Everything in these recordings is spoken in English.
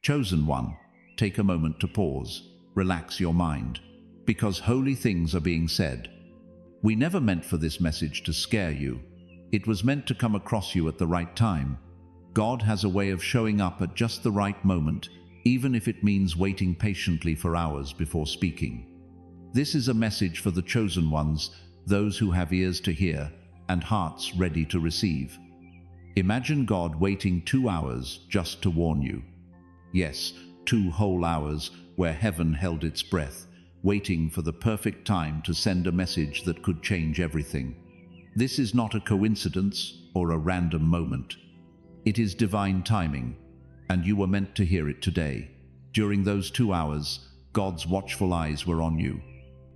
Chosen one, take a moment to pause, relax your mind, because holy things are being said. We never meant for this message to scare you. It was meant to come across you at the right time. God has a way of showing up at just the right moment, even if it means waiting patiently for hours before speaking. This is a message for the chosen ones, those who have ears to hear and hearts ready to receive. Imagine God waiting 2 hours just to warn you. Yes, 2 whole hours where heaven held its breath, waiting for the perfect time to send a message that could change everything. This is not a coincidence or a random moment. It is divine timing, and you were meant to hear it today. During those 2 hours, God's watchful eyes were on you.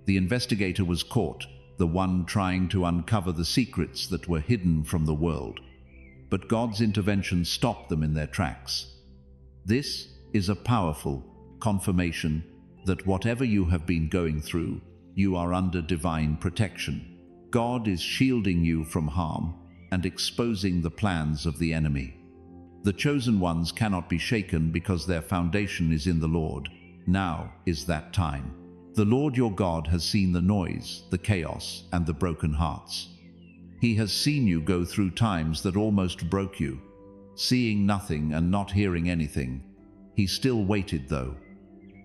The investigator was caught, the one trying to uncover the secrets that were hidden from the world. But God's intervention stopped them in their tracks. This is a powerful confirmation that whatever you have been going through, you are under divine protection. God is shielding you from harm and exposing the plans of the enemy. The chosen ones cannot be shaken because their foundation is in the Lord. Now is that time. The Lord your God has seen the noise, the chaos, and the broken hearts. He has seen you go through times that almost broke you, seeing nothing and not hearing anything. He still waited though.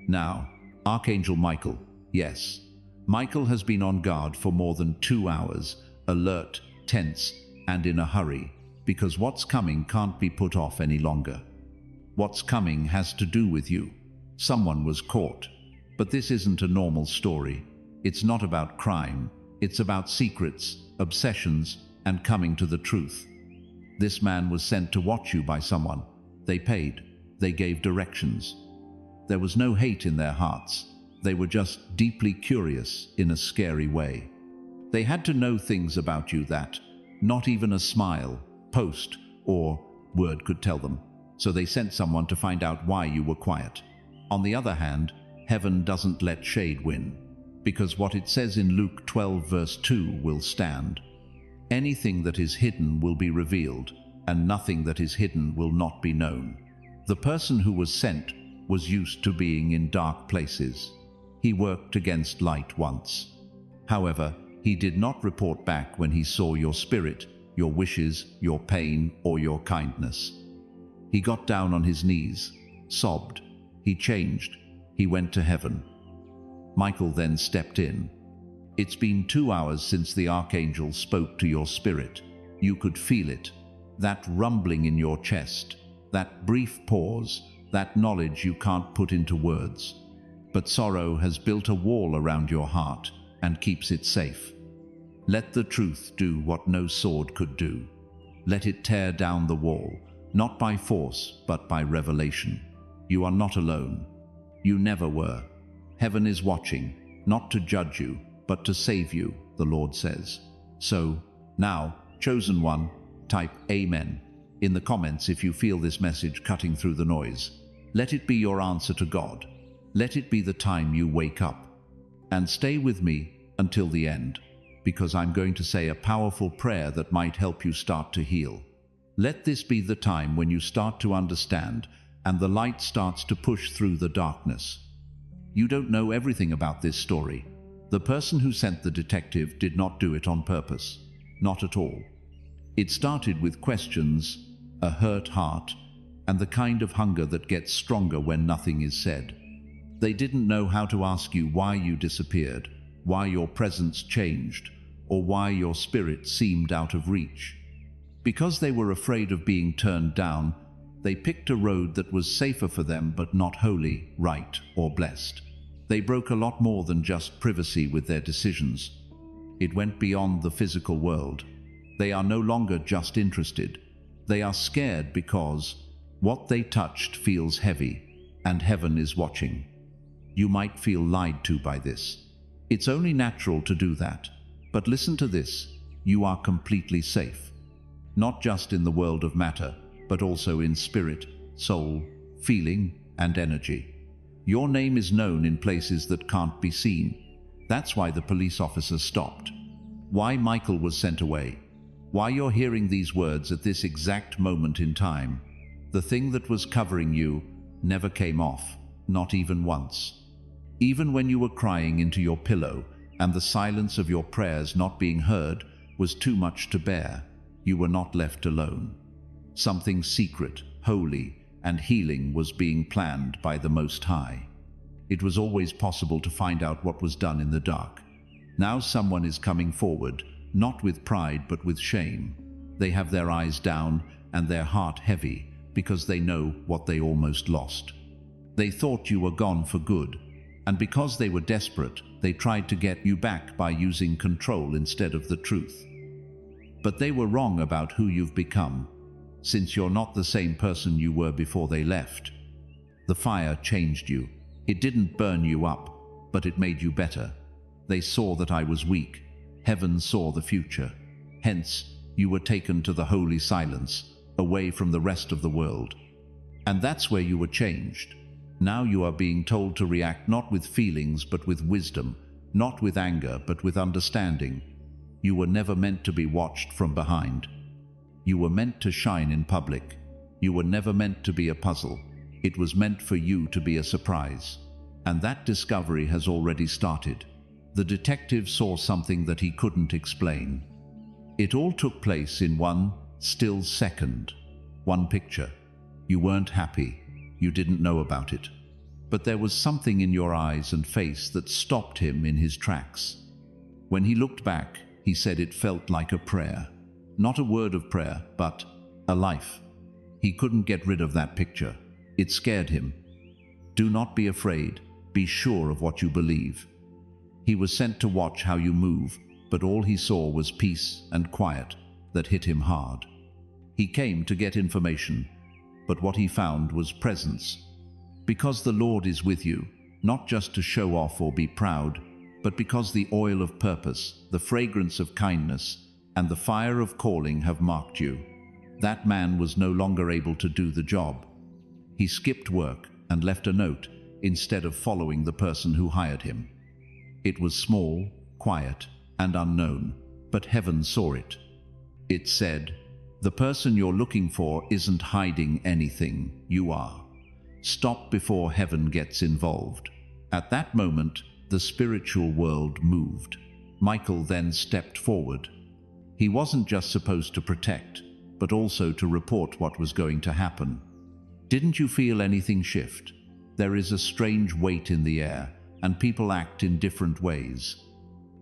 Now, Archangel Michael, yes, Michael has been on guard for more than 2 hours, alert, tense, and in a hurry, because what's coming can't be put off any longer. What's coming has to do with you. Someone was caught. But this isn't a normal story. It's not about crime. It's about secrets, obsessions, and coming to the truth. This man was sent to watch you by someone. They paid. They gave directions. There was no hate in their hearts. They were just deeply curious in a scary way. They had to know things about you that not even a smile, post, or word could tell them. So they sent someone to find out why you were quiet. On the other hand, heaven doesn't let shade win, because what it says in Luke 12 verse 2 will stand. Anything that is hidden will be revealed, and nothing that is hidden will not be known. The person who was sent was used to being in dark places. He worked against light once. However, he did not report back when he saw your spirit, your wishes, your pain, or your kindness. He got down on his knees, sobbed. He changed. He went to heaven. Michael then stepped in. It's been 2 hours since the archangel spoke to your spirit. You could feel it, that rumbling in your chest, that brief pause, that knowledge you can't put into words. But sorrow has built a wall around your heart and keeps it safe. Let the truth do what no sword could do. Let it tear down the wall, not by force, but by revelation. You are not alone. You never were. Heaven is watching, not to judge you, but to save you, the Lord says. So, now, chosen one, type Amen in the comments if you feel this message cutting through the noise. Let it be your answer to God. Let it be the time you wake up. And stay with me until the end, because I'm going to say a powerful prayer that might help you start to heal. Let this be the time when you start to understand and the light starts to push through the darkness. You don't know everything about this story. The person who sent the detective did not do it on purpose. Not at all. It started with questions, a hurt heart, and the kind of hunger that gets stronger when nothing is said. They didn't know how to ask you why you disappeared, why your presence changed, or why your spirit seemed out of reach. Because they were afraid of being turned down, they picked a road that was safer for them but not holy, right, or blessed. They broke a lot more than just privacy with their decisions. It went beyond the physical world. They are no longer just interested. They are scared because what they touched feels heavy, and heaven is watching. You might feel lied to by this. It's only natural to do that. But listen to this. You are completely safe. Not just in the world of matter, but also in spirit, soul, feeling, and energy. Your name is known in places that can't be seen. That's why the police officer stopped. Why Michael was sent away. Why you're hearing these words at this exact moment in time. The thing that was covering you, never came off, not even once. Even when you were crying into your pillow and the silence of your prayers not being heard was too much to bear, you were not left alone. Something secret, holy, and healing was being planned by the Most High. It was always possible to find out what was done in the dark. Now someone is coming forward, not with pride but with shame. They have their eyes down and their heart heavy because they know what they almost lost. They thought you were gone for good, and because they were desperate, they tried to get you back by using control instead of the truth. But they were wrong about who you've become, since you're not the same person you were before they left. The fire changed you. It didn't burn you up, but it made you better. They saw that I was weak. Heaven saw the future. Hence, you were taken to the holy silence, away from the rest of the world. And that's where you were changed. Now you are being told to react not with feelings but with wisdom, not with anger but with understanding. You were never meant to be watched from behind. You were meant to shine in public. You were never meant to be a puzzle. It was meant for you to be a surprise. And that discovery has already started. The detective saw something that he couldn't explain. It all took place in one still second. One picture. You weren't happy. You didn't know about it. But there was something in your eyes and face that stopped him in his tracks. When he looked back, he said it felt like a prayer. Not a word of prayer, but a life. He couldn't get rid of that picture. It scared him. Do not be afraid. Be sure of what you believe. He was sent to watch how you move, but all he saw was peace and quiet that hit him hard. He came to get information, but what he found was presence. Because the Lord is with you, not just to show off or be proud, but because the oil of purpose, the fragrance of kindness, and the fire of calling have marked you. That man was no longer able to do the job. He skipped work and left a note instead of following the person who hired him. It was small, quiet, and unknown, but heaven saw it. It said, "The person you're looking for isn't hiding anything, you are. Stop before heaven gets involved." At that moment, the spiritual world moved. Michael then stepped forward. He wasn't just supposed to protect, but also to report what was going to happen. Didn't you feel anything shift? There is a strange weight in the air, and people act in different ways.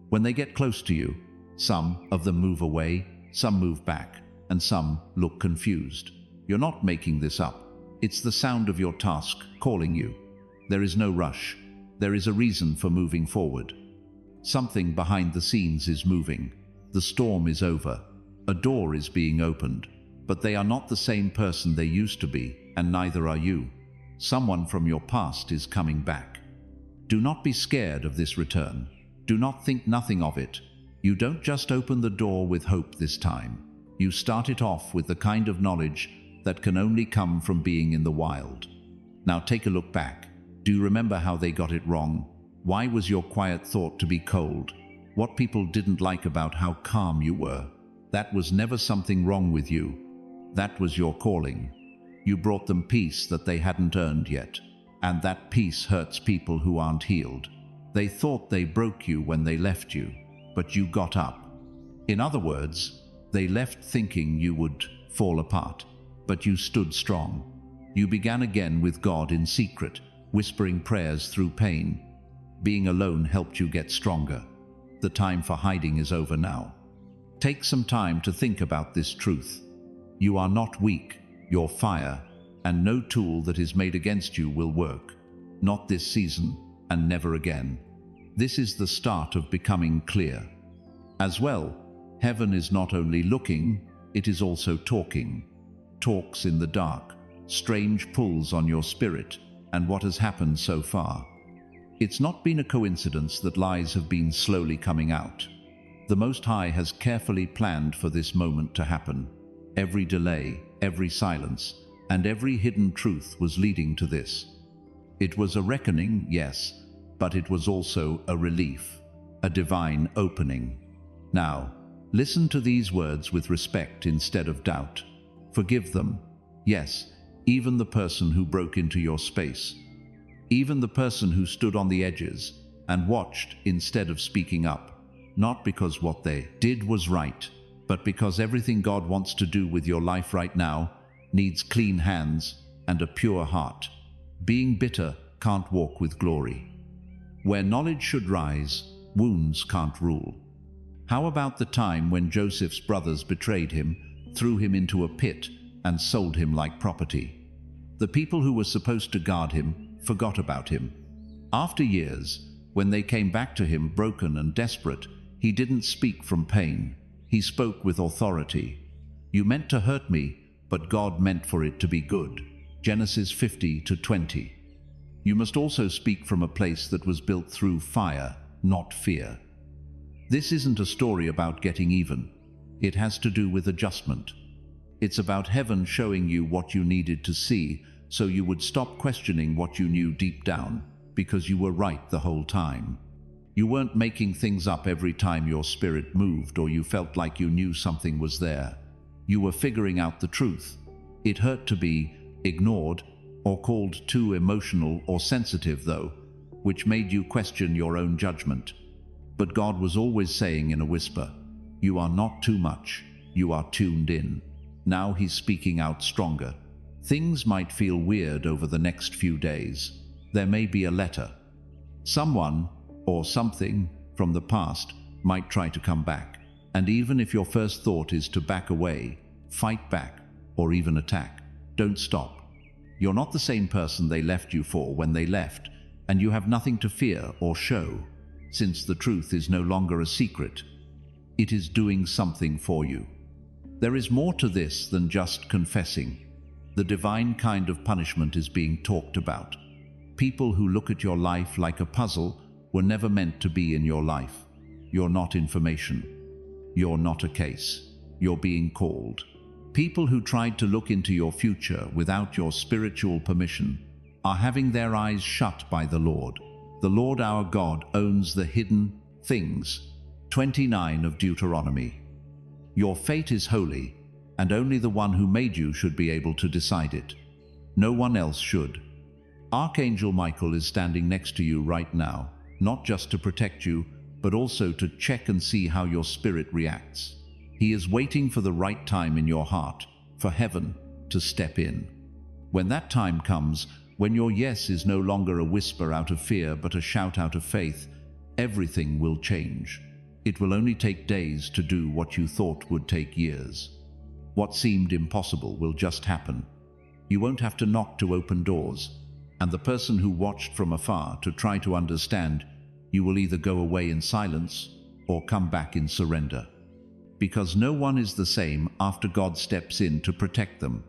When they get close to you, some of them move away, some move back, and some look confused. You're not making this up. It's the sound of your task calling you. There is no rush. There is a reason for moving forward. Something behind the scenes is moving. The storm is over. A door is being opened. But they are not the same person they used to be, and neither are you. Someone from your past is coming back. Do not be scared of this return. Do not think nothing of it. You don't just open the door with hope this time. You start it off with the kind of knowledge that can only come from being in the wild. Now take a look back. Do you remember how they got it wrong? Why was your quiet thought to be cold? What people didn't like about how calm you were? That was never something wrong with you. That was your calling. You brought them peace that they hadn't earned yet. And that peace hurts people who aren't healed. They thought they broke you when they left you, but you got up. In other words, they left thinking you would fall apart, but you stood strong. You began again with God in secret, whispering prayers through pain. Being alone helped you get stronger. The time for hiding is over now. Take some time to think about this truth. You are not weak, you're fire, and no tool that is made against you will work. Not this season, and never again. This is the start of becoming clear. As well, heaven is not only looking, it is also talking. Talks in the dark, strange pulls on your spirit, and what has happened so far. It's not been a coincidence that lies have been slowly coming out. The Most High has carefully planned for this moment to happen. Every delay, every silence, and every hidden truth was leading to this. It was a reckoning, yes, but it was also a relief, a divine opening. Now, listen to these words with respect instead of doubt. Forgive them. Yes, even the person who broke into your space, even the person who stood on the edges and watched instead of speaking up, not because what they did was right, but because everything God wants to do with your life right now needs clean hands and a pure heart. Being bitter can't walk with glory. Where knowledge should rise, wounds can't rule. How about the time when Joseph's brothers betrayed him, threw him into a pit, and sold him like property? The people who were supposed to guard him forgot about him. After years, when they came back to him broken and desperate, he didn't speak from pain. He spoke with authority. You meant to hurt me, but God meant for it to be good. Genesis 50:20. You must also speak from a place that was built through fire, not fear. This isn't a story about getting even. It has to do with adjustment. It's about heaven showing you what you needed to see, so you would stop questioning what you knew deep down, because you were right the whole time. You weren't making things up every time your spirit moved or you felt like you knew something was there. You were figuring out the truth. It hurt to be ignored or called too emotional or sensitive, though, which made you question your own judgment. But God was always saying in a whisper, "You are not too much, you are tuned in." Now He's speaking out stronger. Things might feel weird over the next few days. There may be a letter. Someone or something from the past might try to come back. And even if your first thought is to back away, fight back, or even attack, don't stop. You're not the same person they left you for when they left, and you have nothing to fear or show, since the truth is no longer a secret. It is doing something for you. There is more to this than just confessing. The divine kind of punishment is being talked about. People who look at your life like a puzzle were never meant to be in your life. You're not information. You're not a case. You're being called. People who tried to look into your future without your spiritual permission are having their eyes shut by the Lord. The Lord our God owns the hidden things. 29 of Deuteronomy. Your fate is holy, and only the one who made you should be able to decide it. No one else should. Archangel Michael is standing next to you right now, not just to protect you, but also to check and see how your spirit reacts. He is waiting for the right time in your heart, for heaven to step in. When that time comes, when your yes is no longer a whisper out of fear but a shout out of faith, everything will change. It will only take days to do what you thought would take years. What seemed impossible will just happen. You won't have to knock to open doors, and the person who watched from afar to try to understand, you will either go away in silence or come back in surrender. Because no one is the same after God steps in to protect them.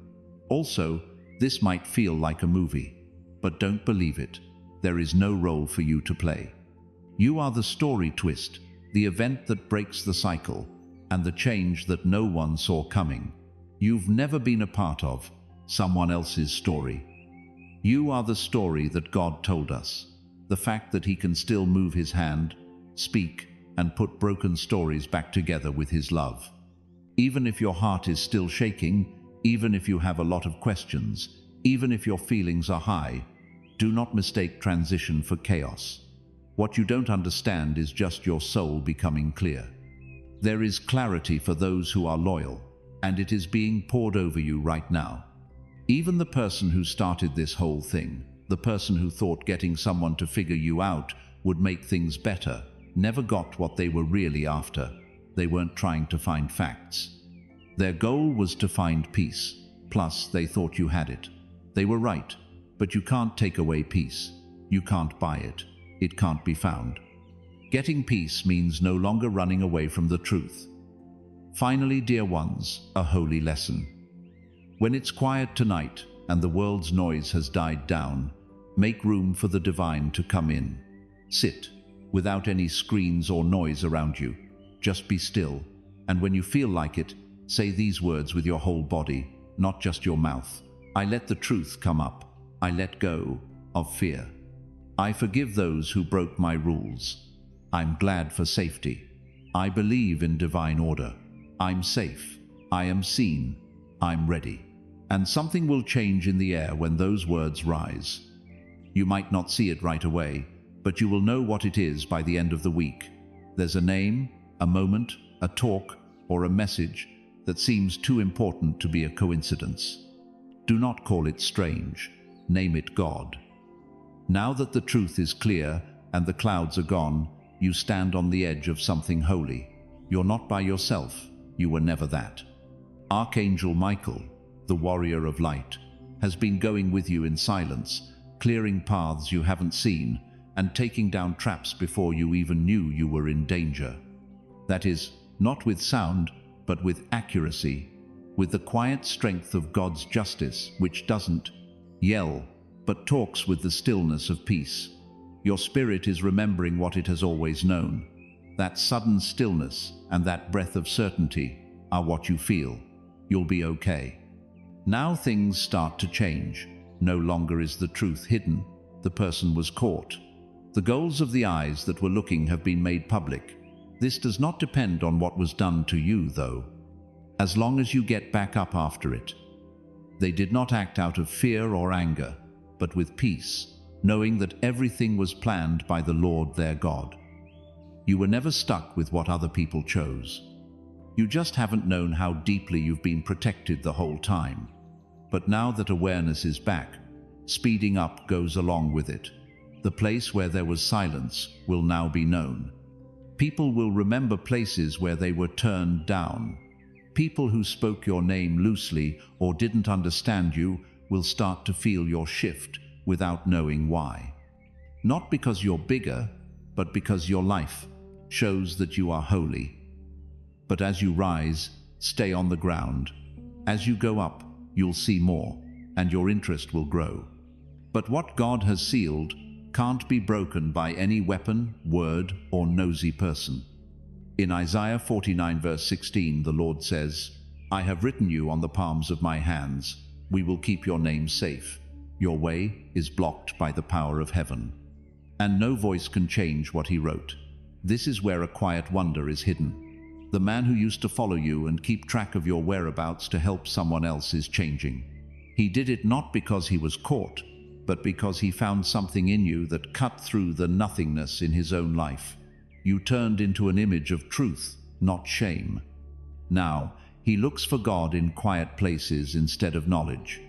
Also, this might feel like a movie, but don't believe it. There is no role for you to play. You are the story twist, the event that breaks the cycle, and the change that no one saw coming. You've never been a part of someone else's story. You are the story that God told us. The fact that He can still move His hand, speak, and put broken stories back together with His love. Even if your heart is still shaking, even if you have a lot of questions, even if your feelings are high, do not mistake transition for chaos. What you don't understand is just your soul becoming clear. There is clarity for those who are loyal, and it is being poured over you right now. Even the person who started this whole thing, the person who thought getting someone to figure you out would make things better, never got what they were really after. They weren't trying to find facts. Their goal was to find peace, plus they thought you had it. They were right, but you can't take away peace. You can't buy it. It can't be found. Getting peace means no longer running away from the truth. Finally, dear ones, a holy lesson. When it's quiet tonight and the world's noise has died down, make room for the divine to come in. Sit, without any screens or noise around you. Just be still, and when you feel like it, say these words with your whole body, not just your mouth. I let the truth come up. I let go of fear. I forgive those who broke my rules. I'm glad for safety. I believe in divine order. I'm safe. I am seen. I'm ready. And something will change in the air when those words rise. You might not see it right away, but you will know what it is by the end of the week. There's a name, a moment, a talk, or a message that seems too important to be a coincidence. Do not call it strange. Name it God. Now that the truth is clear and the clouds are gone, you stand on the edge of something holy. You're not by yourself. You were never that. Archangel Michael, the warrior of light, has been going with you in silence, clearing paths you haven't seen and taking down traps before you even knew you were in danger. That is, not with sound, but with accuracy, with the quiet strength of God's justice, which doesn't yell, but talks with the stillness of peace. Your spirit is remembering what it has always known. That sudden stillness and that breath of certainty are what you feel. You'll be okay. Now things start to change. No longer is the truth hidden. The person was caught. The goals of the eyes that were looking have been made public. This does not depend on what was done to you, though, as long as you get back up after it. They did not act out of fear or anger, but with peace, knowing that everything was planned by the Lord their God. You were never stuck with what other people chose. You just haven't known how deeply you've been protected the whole time. But now that awareness is back, speeding up goes along with it. The place where there was silence will now be known. People will remember places where they were turned down. People who spoke your name loosely or didn't understand you will start to feel your shift without knowing why. Not because you're bigger, but because your life shows that you are holy. But as you rise, stay on the ground. As you go up, you'll see more, and your interest will grow. But what God has sealed can't be broken by any weapon, word, or nosy person. In Isaiah 49 verse 16, the Lord says, "I have written you on the palms of my hands. We will keep your name safe. Your way is blocked by the power of heaven." And no voice can change what he wrote. This is where a quiet wonder is hidden. The man who used to follow you and keep track of your whereabouts to help someone else is changing. He did it not because he was caught, but because he found something in you that cut through the nothingness in his own life. You turned into an image of truth, not shame. Now, he looks for God in quiet places instead of knowledge.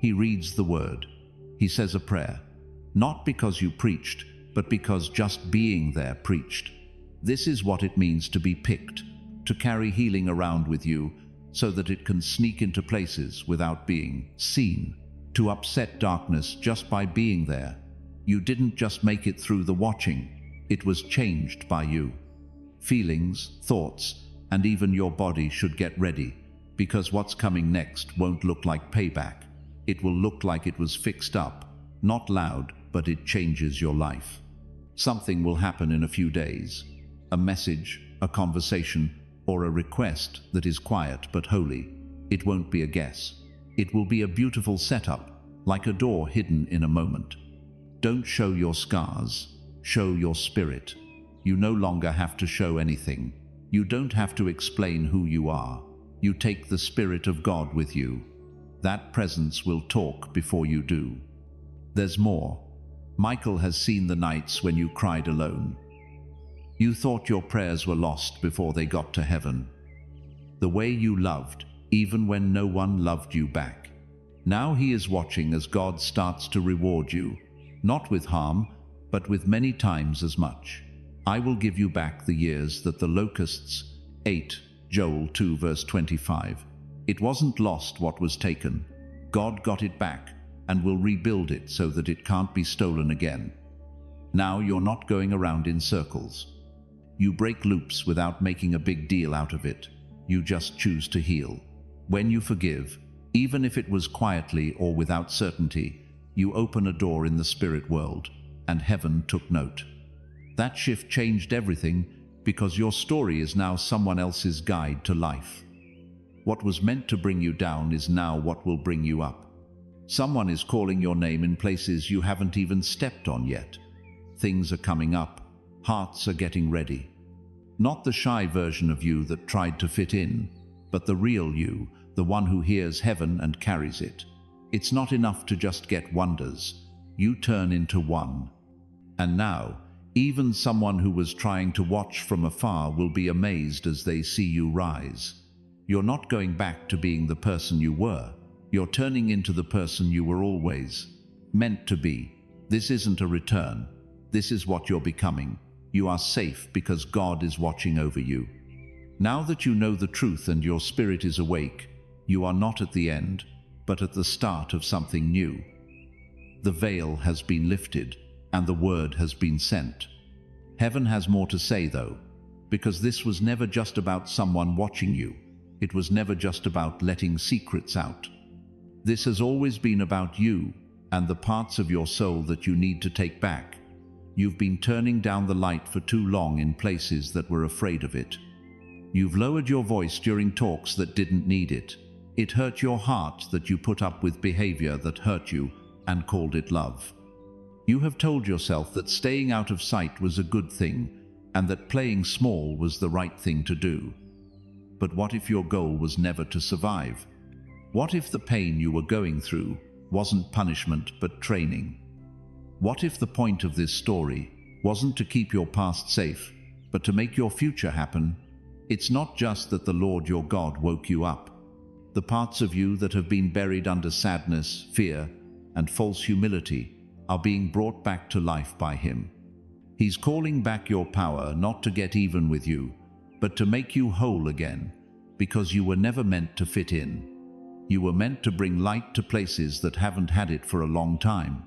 He reads the word. He says a prayer, not because you preached, but because just being there preached. This is what it means to be picked, to carry healing around with you so that it can sneak into places without being seen, to upset darkness just by being there. You didn't just make it through the watching, it was changed by you. Feelings, thoughts, and even your body should get ready, because what's coming next won't look like payback. It will look like it was fixed up, not loud, but it changes your life. Something will happen in a few days. A message, a conversation, or a request that is quiet but holy. It won't be a guess. It will be a beautiful setup, like a door hidden in a moment. Don't show your scars, show your spirit. You no longer have to show anything. You don't have to explain who you are. You take the Spirit of God with you. That presence will talk before you do. There's more. Michael has seen the nights when you cried alone. You thought your prayers were lost before they got to heaven. The way you loved, even when no one loved you back. Now he is watching as God starts to reward you, not with harm, but with many times as much. I will give you back the years that the locusts ate. Joel 2 verse 25. It wasn't lost what was taken. God got it back and will rebuild it so that it can't be stolen again. Now you're not going around in circles. You break loops without making a big deal out of it. You just choose to heal. When you forgive, even if it was quietly or without certainty, you open a door in the spirit world, and heaven took note. That shift changed everything because your story is now someone else's guide to life. What was meant to bring you down is now what will bring you up. Someone is calling your name in places you haven't even stepped on yet. Things are coming up. Hearts are getting ready. Not the shy version of you that tried to fit in, but the real you, the one who hears heaven and carries it. It's not enough to just get wonders. You turn into one. And now, even someone who was trying to watch from afar will be amazed as they see you rise. You're not going back to being the person you were. You're turning into the person you were always meant to be. This isn't a return. This is what you're becoming. You are safe because God is watching over you. Now that you know the truth and your spirit is awake, you are not at the end, but at the start of something new. The veil has been lifted, and the word has been sent. Heaven has more to say, though, because this was never just about someone watching you. It was never just about letting secrets out. This has always been about you and the parts of your soul that you need to take back. You've been turning down the light for too long in places that were afraid of it. You've lowered your voice during talks that didn't need it. It hurt your heart that you put up with behavior that hurt you and called it love. You have told yourself that staying out of sight was a good thing and that playing small was the right thing to do. But what if your goal was never to survive? What if the pain you were going through wasn't punishment but training? What if the point of this story wasn't to keep your past safe, but to make your future happen? It's not just that the Lord your God woke you up. The parts of you that have been buried under sadness, fear, and false humility are being brought back to life by Him. He's calling back your power not to get even with you, but to make you whole again, because you were never meant to fit in. You were meant to bring light to places that haven't had it for a long time.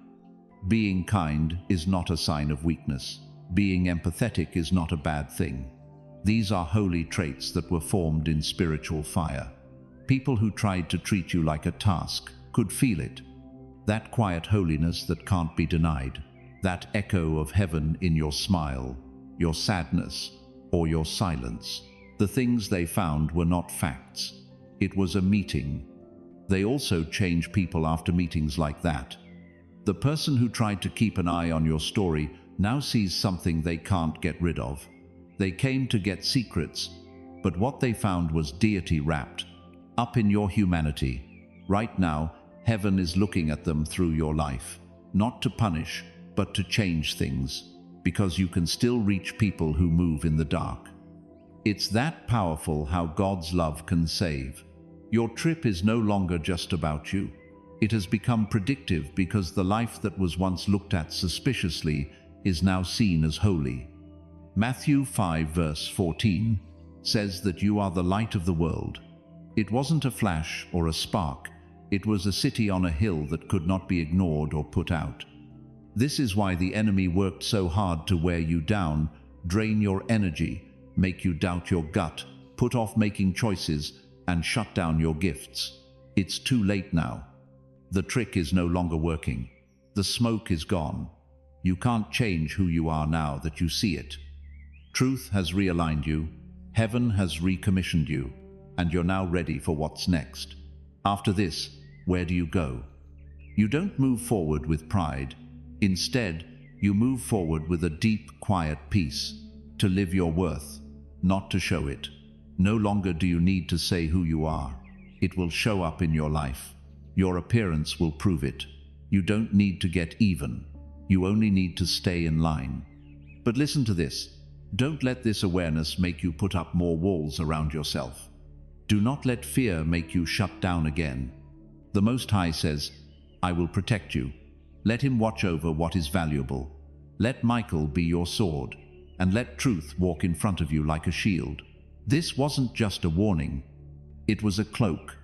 Being kind is not a sign of weakness. Being empathetic is not a bad thing. These are holy traits that were formed in spiritual fire. People who tried to treat you like a task could feel it. That quiet holiness that can't be denied. That echo of heaven in your smile, your sadness, or your silence. The things they found were not facts. It was a meeting. They also change people after meetings like that. The person who tried to keep an eye on your story now sees something they can't get rid of. They came to get secrets, but what they found was deity wrapped up in your humanity. Right now, heaven is looking at them through your life, not to punish, but to change things, because you can still reach people who move in the dark. It's that powerful how God's love can save. Your trip is no longer just about you. It has become predictive because the life that was once looked at suspiciously is now seen as holy. Matthew 5 verse 14 says that you are the light of the world. It wasn't a flash or a spark. It was a city on a hill that could not be ignored or put out. This is why the enemy worked so hard to wear you down, drain your energy, make you doubt your gut, put off making choices, and shut down your gifts. It's too late now. The trick is no longer working. The smoke is gone. You can't change who you are now that you see it. Truth has realigned you, heaven has recommissioned you, and you're now ready for what's next. After this, where do you go? You don't move forward with pride. Instead, you move forward with a deep, quiet peace, to live your worth, not to show it. No longer do you need to say who you are. It will show up in your life. Your appearance will prove it. You don't need to get even. You only need to stay in line. But listen to this. Don't let this awareness make you put up more walls around yourself. Do not let fear make you shut down again. The Most High says, I will protect you. Let Him watch over what is valuable. Let Michael be your sword, and let truth walk in front of you like a shield. This wasn't just a warning. It was a cloak.